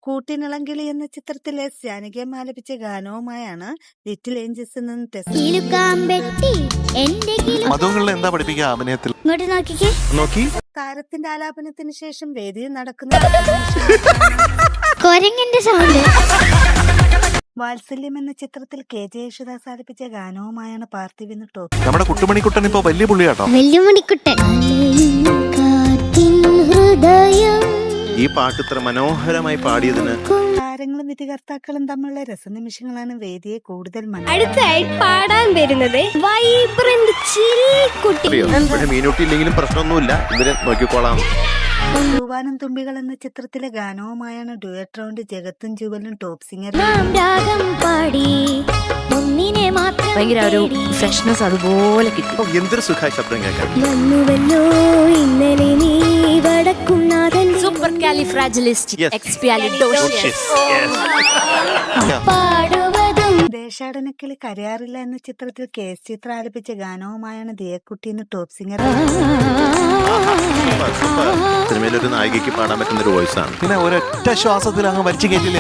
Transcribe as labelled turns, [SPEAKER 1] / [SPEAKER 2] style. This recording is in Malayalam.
[SPEAKER 1] കൂട്ടിനിളങ്കിളി എന്ന ചിത്രത്തിലെ ജാനകിയമ്മ ആലപിച്ച ഗാനവുമായാണ് ലിറ്റിൽ ഏഞ്ചൽസിൽ നിന്ന്
[SPEAKER 2] മധുകളിൽ എന്താ പഠിപ്പിക്കുക അഭിനയത്തിൽ? നോക്കി
[SPEAKER 1] താരത്തിന്റെ ആലാപനത്തിന് ശേഷം വേദിയിൽ നടക്കുന്ന
[SPEAKER 3] സൗണ്ട്.
[SPEAKER 1] വാത്സല്യം എന്ന ചിത്രത്തിൽ KJ യേശുദാസ് ആലപിച്ച ഗാനവുമായാണ് പാർത്ഥിവിന് ടോപ്പ്.
[SPEAKER 2] നമ്മുടെ കുട്ടുമണിക്കുട്ടൻ ഇപ്പൊ വലിയ പുള്ളിയാട്ടോ. ഈ പാട്ട് ഇത്ര മനോഹരമായി പാടിയതിന്
[SPEAKER 1] താരങ്ങളും വിധികർത്താക്കളും തമ്മിലുള്ള രസനിമിഷങ്ങളാണ് വേദിയെ കൂടുതൽ
[SPEAKER 3] അടുത്തായി പാടാൻ വരുന്നത് വൈബ്രന്റ് ചിൽക്കുട്ടി.
[SPEAKER 2] ഇവിടെ മീനൂട്ടി ഇല്ലെങ്കിലും പ്രശ്നമൊന്നുമില്ല, ഇവരെ നോക്കിക്കോളാം.
[SPEAKER 1] തൂവാനം തുമ്പികൾ എന്ന ചിത്രത്തിലെ ഗാനവുമായാണ് ഡുയറ്റ് റൗണ്ട് ജഗത്തും ജുവലും ടോപ്പ് സിംഗർ.
[SPEAKER 4] ഭയങ്കര ഒരു ഫ്രഷ്നെസ് അതുപോലെ കിട്ടി.
[SPEAKER 2] എന്തൊരു സുഖമായി ശബ്ദം കേൾക്കാൻ.
[SPEAKER 4] സൂപ്പർ കാലിഫ്രാജിലിസ്റ്റിക്സ്പിയാലിഡോഷിയസ്.
[SPEAKER 1] ദേശാടനക്കിളി കരയാറില്ല എന്ന ചിത്രത്തിൽ KS ചിത്ര ആലപിച്ച ഗാനവുമായാണ് ദിയക്കുട്ടി എന്ന് ടോപ്പ് സിംഗർ.
[SPEAKER 2] സിനിമയിലൊരു നായികയ്ക്ക് പാടാൻ പറ്റുന്ന ഒരു വോയിസ് ആണ്. പിന്നെ ഒരൊറ്റ ശ്വാസത്തിൽ അങ്ങ് വലിച്ചു കയറ്റില്ലേ.